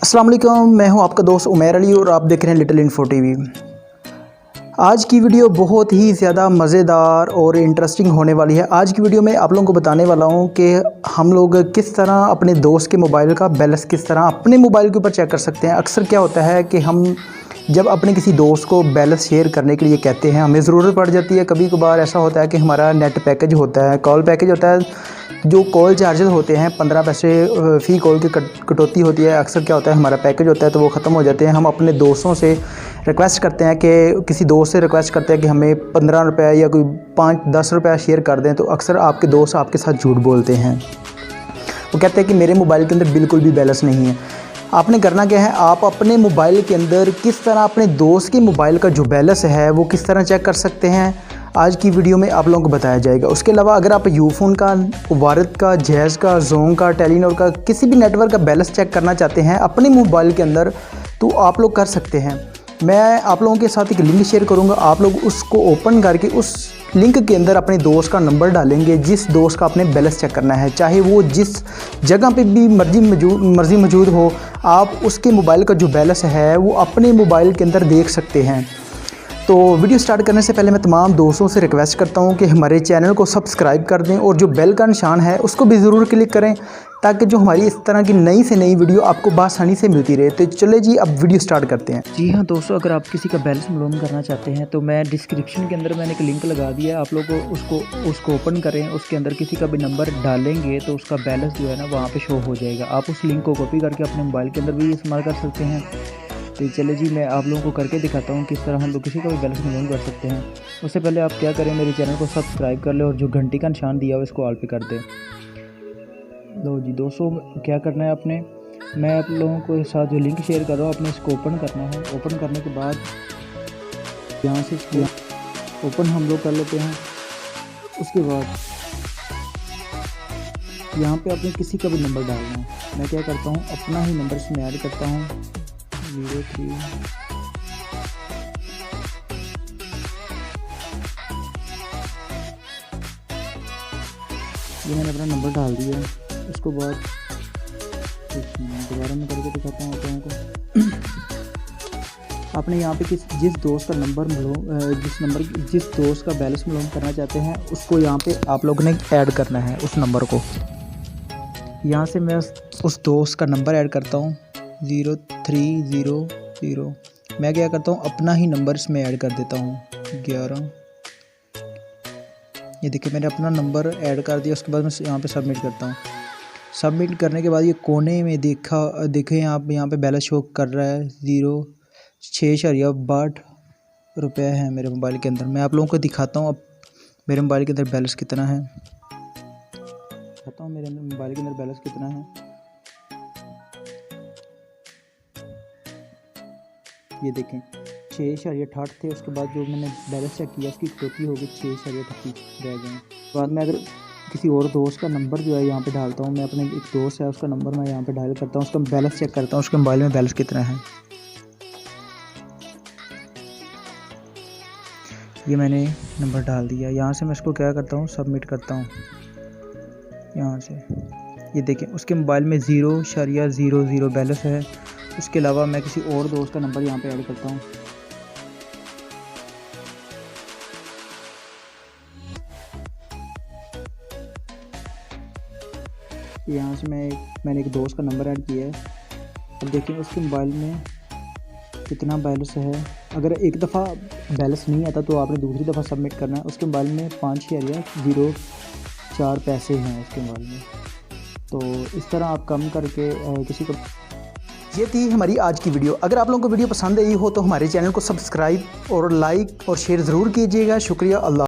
अस्सलाम वालेकुम, मैं हूं आपका दोस्त उमैर अली और आप देख रहे हैं लिटिल इन्फो टीवी। आज की वीडियो बहुत ही ज़्यादा मज़ेदार और इंटरेस्टिंग होने वाली है। आज की वीडियो में आप लोगों को बताने वाला हूं कि हम लोग किस तरह अपने दोस्त के मोबाइल का बैलेंस किस तरह अपने मोबाइल के ऊपर चेक कर सकते हैं। अक्सर क्या होता है कि हम जब अपने किसी दोस्त को बैलेंस शेयर करने के लिए कहते हैं, हमें ज़रूरत पड़ जाती है। कभी कभार ऐसा होता है कि हमारा नेट पैकेज होता है, कॉल पैकेज होता है, जो कॉल चार्जेस होते हैं 15 पैसे फ़ी कॉल की कटौती होती है। अक्सर क्या होता है, हमारा पैकेज होता है तो वो ख़त्म हो जाते हैं। हम अपने दोस्तों से रिक्वेस्ट करते हैं कि किसी दोस्त से रिक्वेस्ट करते हैं कि हमें 15 रुपये या कोई 5-10 रुपये शेयर कर दें, तो अक्सर आपके दोस्त आपके साथ झूठ बोलते हैं। वो कहते हैं कि मेरे मोबाइल के अंदर बिल्कुल भी बैलेंस नहीं है। आपने करना क्या है, आप अपने मोबाइल के अंदर किस तरह अपने दोस्त के मोबाइल का जो बैलेंस है वो किस तरह चेक कर सकते हैं, आज की वीडियो में आप लोगों को बताया जाएगा। उसके अलावा अगर आप यूफोन का, वारिद का, जैज़ का, जोंग का, टेलीनॉर का, किसी भी नेटवर्क का बैलेंस चेक करना चाहते हैं अपने मोबाइल के अंदर, तो आप लोग कर सकते हैं। मैं आप लोगों के साथ एक लिंक शेयर करूंगा, आप लोग उसको ओपन करके उस लिंक के अंदर अपने दोस्त का नंबर डालेंगे, जिस दोस्त का आपने बैलेंस चेक करना है, चाहे वो जिस जगह पे भी मर्ज़ी मौजूद हो, आप उसके मोबाइल का जो बैलेंस है वो अपने मोबाइल के अंदर देख सकते हैं। तो वीडियो स्टार्ट करने से पहले मैं तमाम दोस्तों से रिक्वेस्ट करता हूं कि हमारे चैनल को सब्सक्राइब कर दें और जो बेल का निशान है उसको भी ज़रूर क्लिक करें, ताकि जो हमारी इस तरह की नई से नई वीडियो आपको बासानी से मिलती रहे। तो चले जी, अब वीडियो स्टार्ट करते हैं। जी हाँ दोस्तों, अगर आप किसी का बैलेंस मालूम करना चाहते हैं तो मैं डिस्क्रिप्शन के अंदर मैंने एक लिंक लगा दिया है। आप लोग उसको ओपन करें, उसके अंदर किसी का भी नंबर डालेंगे तो उसका बैलेंस जो है ना वहाँ पे शो हो जाएगा। आप उस लिंक को कॉपी करके अपने मोबाइल के अंदर भी इस्तेमाल कर सकते हैं। तो चले जी, मैं आप लोगों को करके दिखाता हूँ किस तरह हम लोग किसी का भी बैलेंस मालूम कर सकते हैं। उससे पहले आप क्या करें, मेरे चैनल को सब्सक्राइब कर लें और जो घंटी का निशान दिया हो इसको ऑल पे कर दें। लो जी दोस्तों, क्या करना है आपने, मैं आप लोगों को साथ जो लिंक शेयर कर रहा हूँ आपने इसको ओपन करना है। ओपन करने के बाद यहाँ से ओपन हम लोग कर लेते हैं। उसके बाद यहाँ पे आपने किसी का भी नंबर डालना है। मैं क्या करता हूँ, अपना ही नंबर इसमें ऐड करता हूँ 03। ये मैंने अपना नंबर डाल दिया है। उसके बाद दोबारा मैं करके दिखाता हूँ आप लोगों को। आपने यहाँ पे जिस दोस्त का नंबर जिस दोस्त का बैलेंस मालूम करना चाहते हैं उसको यहाँ पे आप लोगों ने ऐड करना है। उस नंबर को यहाँ से मैं उस दोस्त का नंबर ऐड करता हूँ 0300। मैं क्या करता हूँ, अपना ही नंबर इसमें ऐड कर देता हूँ 11। ये देखिए, मैंने अपना नंबर ऐड कर दिया। उसके बाद मैं यहाँ पे सबमिट करता हूँ। सबमिट करने के बाद ये कोने में देखें आप, यहाँ पे बैलेंस शो कर रहा है 06.62 रुपये है मेरे मोबाइल के अंदर। मैं आप लोगों को दिखाता हूँ अब मेरे मोबाइल के अंदर बैलेंस कितना है। दिखाता हूँ मेरे मोबाइल के अंदर बैलेंस कितना है। ये देखें 6.68 थे। उसके बाद जो मैंने बैलेंस चेक किया उसकी कटौती होगी 6.38 रह गए। बाद में अगर किसी और दोस्त का नंबर जो है यहाँ पे डालता हूँ, मैं अपने एक दोस्त है उसका नंबर मैं यहाँ पे डायल करता हूँ, उसका बैलेंस चेक करता हूँ उसके मोबाइल में बैलेंस कितना है। ये मैंने नंबर डाल दिया। यहाँ से मैं इसको क्या करता हूँ, सबमिट करता हूँ। यहाँ से ये देखें, उसके मोबाइल में 0.00 बैलेंस है। उसके अलावा मैं किसी और दोस्त का नंबर यहाँ पे ऐड करता हूँ। यहाँ से मैंने एक दोस्त का नंबर ऐड किया है। अब देखिए उसके मोबाइल में कितना बैलेंस है। अगर एक दफ़ा बैलेंस नहीं आता तो आपने दूसरी दफ़ा सबमिट करना है। उसके मोबाइल में 5.04 पैसे हैं उसके मोबाइल में। तो इस तरह आप कम करके किसी को। ये थी हमारी आज की वीडियो। अगर आप लोगों को वीडियो पसंद आई हो तो हमारे चैनल को सब्सक्राइब और लाइक और शेयर ज़रूर कीजिएगा। शुक्रिया। अल्लाह।